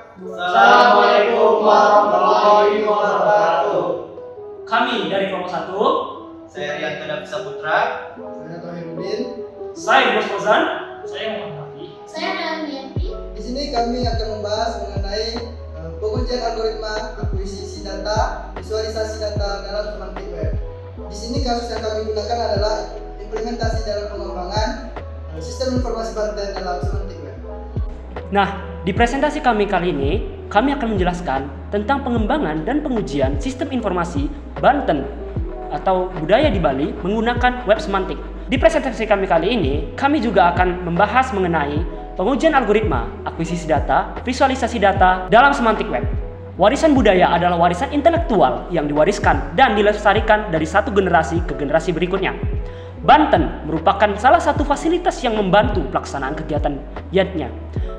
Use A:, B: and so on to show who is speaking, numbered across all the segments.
A: Assalamualaikum warahmatullahi wabarakatuh.
B: Kami dari kelompok 1.
A: Saya Rianto Davisa Putra.
C: Saya Tohirudin.
B: Saya Bos Ozan. Saya Muhammad Hafi.
D: Saya Nalmianti.
C: Di sini kami akan membahas mengenai pengujian algoritma akuisisi data, visualisasi data dalam semantik web. Di sini kasus yang kami gunakan adalah implementasi dalam pengembangan sistem informasi Banten dalam semantik web.
B: Nah, di presentasi kami kali ini, kami akan menjelaskan tentang pengembangan dan pengujian sistem informasi Banten atau budaya di Bali menggunakan web semantik. Di presentasi kami kali ini, kami juga akan membahas mengenai pengujian algoritma, akuisisi data, visualisasi data dalam semantik web. Warisan budaya adalah warisan intelektual yang diwariskan dan dilestarikan dari satu generasi ke generasi berikutnya. Banten merupakan salah satu fasilitas yang membantu pelaksanaan kegiatan yatnya.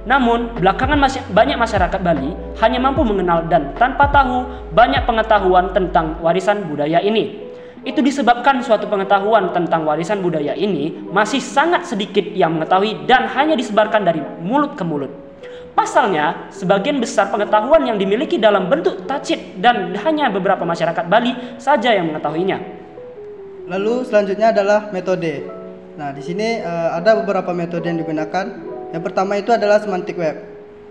B: Namun, belakangan banyak masyarakat Bali hanya mampu mengenal dan tanpa tahu banyak pengetahuan tentang warisan budaya ini. Itu disebabkan suatu pengetahuan tentang warisan budaya ini masih sangat sedikit yang mengetahui dan hanya disebarkan dari mulut ke mulut. Pasalnya, sebagian besar pengetahuan yang dimiliki dalam bentuk tacit dan hanya beberapa masyarakat Bali saja yang mengetahuinya.
C: Lalu selanjutnya adalah metode. Nah, di sini ada beberapa metode yang digunakan. Yang pertama itu adalah semantik web.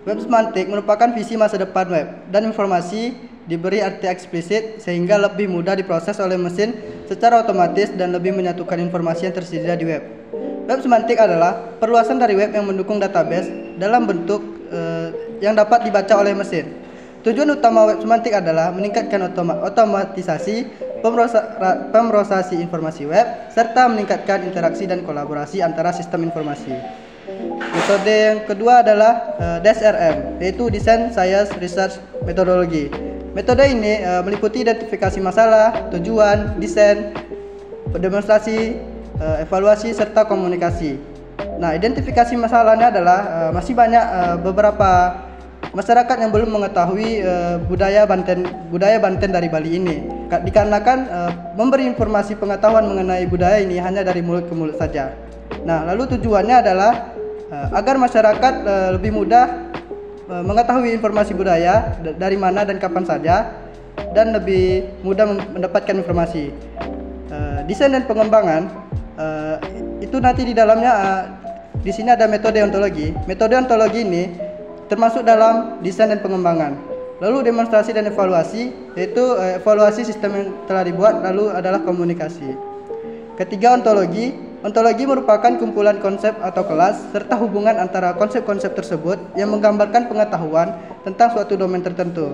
C: Web semantik merupakan visi masa depan web dan informasi diberi arti eksplisit sehingga lebih mudah diproses oleh mesin secara otomatis dan lebih menyatukan informasi yang tersedia di web. Web semantik adalah perluasan dari web yang mendukung database dalam bentuk yang dapat dibaca oleh mesin. Tujuan utama web semantik adalah meningkatkan otomatisasi pemrosesi informasi web serta meningkatkan interaksi dan kolaborasi antara sistem informasi. Metode yang kedua adalah DSRM, yaitu Design Science Research Methodology. Metode ini meliputi identifikasi masalah, tujuan, desain, demonstrasi, evaluasi, serta komunikasi. Nah, identifikasi masalahnya adalah masih banyak beberapa masyarakat yang belum mengetahui budaya Banten dari Bali ini. Dikarenakan memberi informasi pengetahuan mengenai budaya ini hanya dari mulut ke mulut saja. Nah, lalu tujuannya adalah agar masyarakat lebih mudah mengetahui informasi budaya dari mana dan kapan saja dan lebih mudah mendapatkan informasi. Desain dan pengembangan itu nanti di dalamnya di sini ada metode ontologi. Metode ontologi ini termasuk dalam desain dan pengembangan. Lalu demonstrasi dan evaluasi, yaitu evaluasi sistem yang telah dibuat, lalu adalah komunikasi. Ketiga, ontologi. Ontologi merupakan kumpulan konsep atau kelas serta hubungan antara konsep-konsep tersebut yang menggambarkan pengetahuan tentang suatu domain tertentu.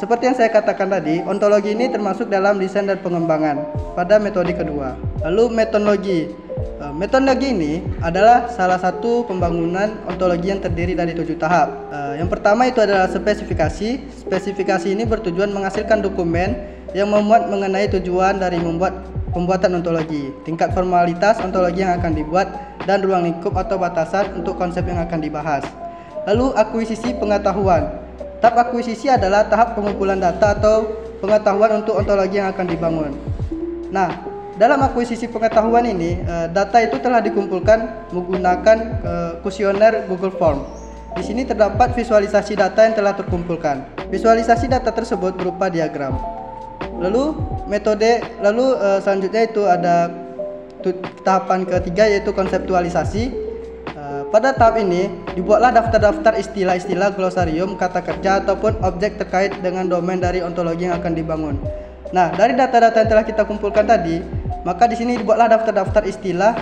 C: Seperti yang saya katakan tadi, ontologi ini termasuk dalam desain dan pengembangan pada metode kedua. Lalu metodologi. Metodologi ini adalah salah satu pembangunan ontologi yang terdiri dari 7 tahap. Yang pertama itu adalah spesifikasi. Spesifikasi ini bertujuan menghasilkan dokumen yang memuat mengenai tujuan dari pembuatan ontologi, tingkat formalitas ontologi yang akan dibuat, dan ruang lingkup atau batasan untuk konsep yang akan dibahas. Lalu akuisisi pengetahuan. Tahap akuisisi adalah tahap pengumpulan data atau pengetahuan untuk ontologi yang akan dibangun. Nah, dalam akuisisi pengetahuan ini, data itu telah dikumpulkan menggunakan kuesioner Google Form. Di sini terdapat visualisasi data yang telah terkumpulkan. Visualisasi data tersebut berupa diagram. Lalu selanjutnya itu ada tahapan ketiga, yaitu konseptualisasi. Pada tahap ini dibuatlah daftar-daftar istilah-istilah, glosarium, kata kerja ataupun objek terkait dengan domain dari ontologi yang akan dibangun. Nah, dari data-data yang telah kita kumpulkan tadi, maka di sini dibuatlah daftar-daftar istilah,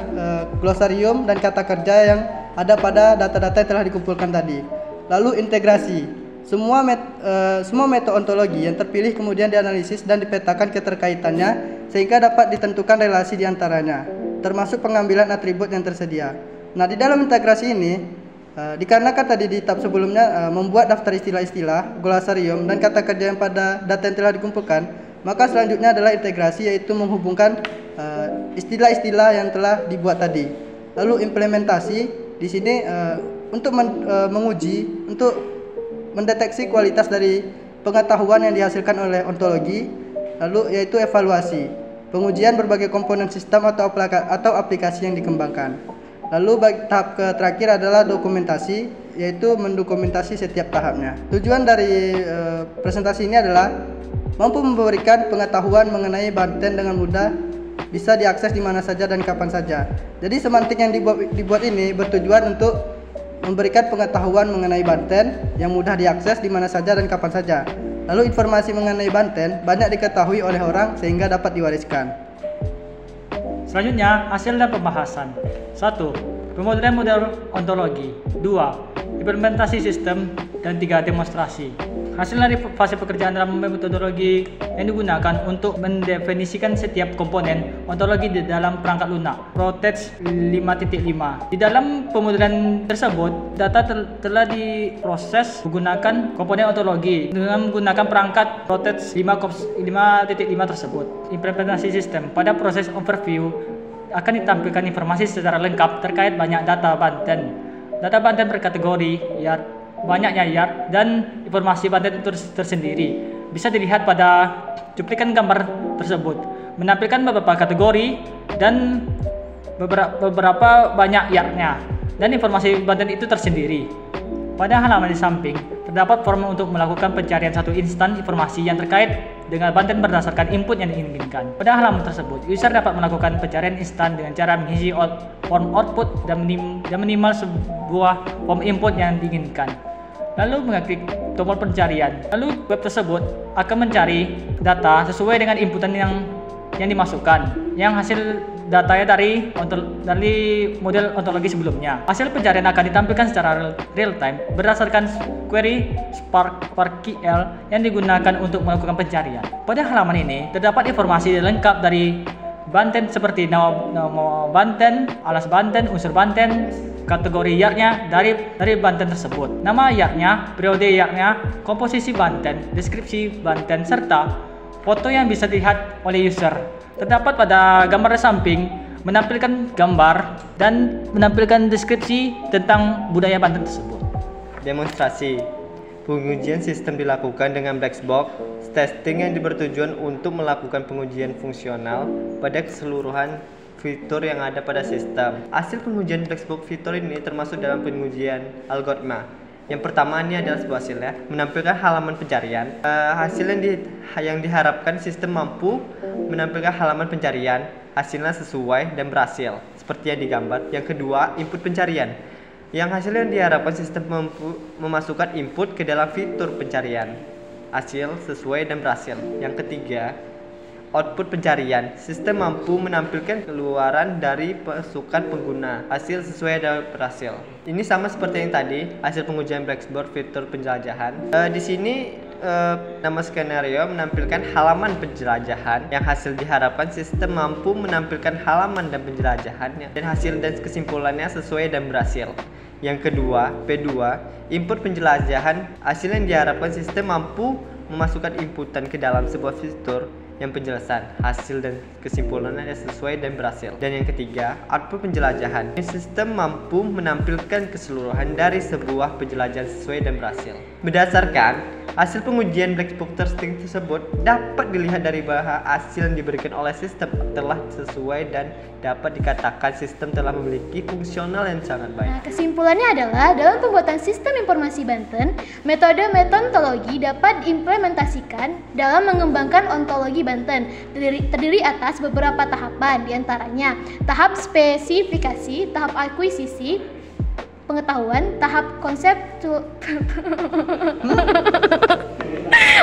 C: glosarium dan kata kerja yang ada pada data-data yang telah dikumpulkan tadi. Lalu integrasi. Semua metode ontologi yang terpilih kemudian dianalisis dan dipetakan keterkaitannya sehingga dapat ditentukan relasi di antaranya, termasuk pengambilan atribut yang tersedia. Nah, di dalam integrasi ini, dikarenakan tadi di tahap sebelumnya membuat daftar istilah-istilah, glosarium dan kata kerja yang pada data yang telah dikumpulkan, maka selanjutnya adalah integrasi, yaitu menghubungkan istilah-istilah yang telah dibuat tadi. Lalu implementasi di sini untuk menguji, untuk mendeteksi kualitas dari pengetahuan yang dihasilkan oleh ontologi, lalu yaitu evaluasi, pengujian berbagai komponen sistem atau aplikasi yang dikembangkan. Lalu tahap terakhir adalah dokumentasi, yaitu mendokumentasi setiap tahapnya. Tujuan dari presentasi ini adalah mampu memberikan pengetahuan mengenai Banten dengan mudah, bisa diakses di mana saja dan kapan saja. Jadi semantik yang dibuat ini bertujuan untuk memberikan pengetahuan mengenai Banten yang mudah diakses di mana saja dan kapan saja. Lalu informasi mengenai Banten banyak diketahui oleh orang sehingga dapat diwariskan.
D: Selanjutnya, hasil dan pembahasan. 1. Pemodelan model ontologi. 2. Implementasi sistem. Dan 3. Demonstrasi. Hasil dari fase pekerjaan dalam metodologi yang digunakan untuk mendefinisikan setiap komponen ontologi di dalam perangkat lunak ProTeX 5.5. Di dalam pemodelan tersebut, data telah diproses menggunakan komponen ontologi dengan menggunakan perangkat ProTeX 5.5 tersebut. Implementasi sistem. Pada proses overview akan ditampilkan informasi secara lengkap terkait banyak data Banten. Data Banten berkategori yard, banyaknya yard, dan informasi Banten itu tersendiri. Bisa dilihat pada cuplikan gambar tersebut, menampilkan beberapa kategori dan beberapa banyak yardnya, dan informasi Banten itu tersendiri. Pada halaman di samping, terdapat form untuk melakukan pencarian satu instan informasi yang terkait dengan Banten berdasarkan input yang diinginkan. Pada halaman tersebut, user dapat melakukan pencarian instan dengan cara mengisi form output dan minimal sebuah form input yang diinginkan. Lalu mengklik tombol pencarian. Lalu web tersebut akan mencari data sesuai dengan inputan yang dimasukkan, yang hasil datanya dari model ontologi sebelumnya. Hasil pencarian akan ditampilkan secara real time berdasarkan query SparkQL yang digunakan untuk melakukan pencarian. Pada halaman ini terdapat informasi lengkap dari Banten seperti nama Banten, alas Banten, unsur Banten, kategori yardnya dari Banten tersebut, nama yardnya, periode yardnya, komposisi Banten, deskripsi Banten, serta foto yang bisa dilihat oleh user. Terdapat pada gambar samping menampilkan gambar dan menampilkan deskripsi tentang budaya Banten tersebut.
E: Demonstrasi. Pengujian sistem dilakukan dengan black box testing yang bertujuan untuk melakukan pengujian fungsional pada keseluruhan fitur yang ada pada sistem. Hasil pengujian black box fitur ini termasuk dalam pengujian algoritma. Yang pertama ini adalah sebuah hasil ya, menampilkan halaman pencarian. Hasil yang diharapkan sistem mampu menampilkan halaman pencarian, hasilnya sesuai dan berhasil seperti yang digambar. Yang kedua, input pencarian. Yang hasil yang diharapkan sistem mampu memasukkan input ke dalam fitur pencarian, hasil sesuai dan berhasil. Yang ketiga, output pencarian. Sistem mampu menampilkan keluaran dari masukan pengguna, hasil sesuai dan berhasil. Ini sama seperti yang tadi, hasil pengujian Blackboard fitur penjelajahan. Di sini nama skenario menampilkan halaman penjelajahan, yang hasil diharapkan sistem mampu menampilkan halaman dan penjelajahannya, dan hasil dan kesimpulannya sesuai dan berhasil. Yang kedua, P2, input penjelajahan. Hasil yang diharapkan sistem mampu memasukkan inputan ke dalam sebuah fitur yang penjelasan, hasil dan kesimpulannya sesuai dan berhasil. Dan yang ketiga, output penjelajahan. Sistem mampu menampilkan keseluruhan dari sebuah penjelajahan sesuai dan berhasil. Berdasarkan hasil pengujian black box testing tersebut, dapat dilihat dari bahwa hasil yang diberikan oleh sistem telah sesuai dan dapat dikatakan sistem telah memiliki fungsional yang sangat baik.
F: Nah, kesimpulannya adalah dalam pembuatan sistem informasi Banten, metode metodologi dapat diimplementasikan dalam mengembangkan ontologi Banten, terdiri atas beberapa tahapan, diantaranya tahap spesifikasi, tahap akuisisi, pengetahuan, tahap konsep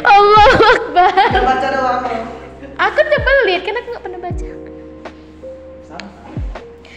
F: Allahu Akbar.
C: Baca doang.
F: Aku terbelit karena aku nggak pernah baca.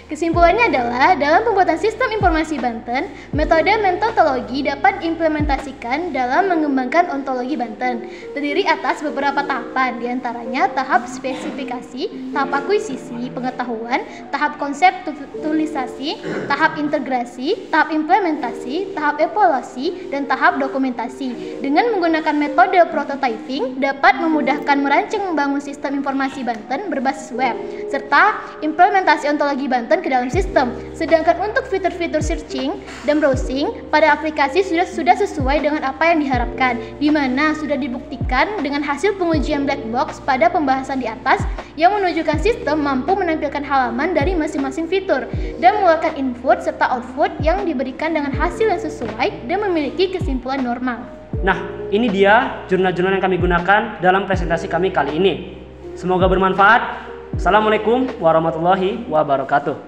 F: Kesimpulannya adalah dalam pembuatan sistem informasi Banten, metode metodologi dapat diimplementasikan dalam mengembangkan ontologi Banten, terdiri atas beberapa tahapan, diantaranya tahap spesifikasi, tahap akuisisi, pengetahuan, tahap konseptualisasi, tahap integrasi, tahap implementasi, tahap evaluasi, dan tahap dokumentasi. Dengan menggunakan metode prototyping, dapat memudahkan merancang membangun sistem informasi Banten berbasis web, serta implementasi ontologi Banten dimasukkan ke dalam sistem. Sedangkan untuk fitur-fitur searching dan browsing pada aplikasi sudah sesuai dengan apa yang diharapkan, di mana sudah dibuktikan dengan hasil pengujian black box pada pembahasan di atas yang menunjukkan sistem mampu menampilkan halaman dari masing-masing fitur dan mengeluarkan input serta output yang diberikan dengan hasil yang sesuai dan memiliki kesimpulan normal.
B: Nah, ini dia jurnal-jurnal yang kami gunakan dalam presentasi kami kali ini. Semoga bermanfaat. Assalamualaikum warahmatullahi wabarakatuh.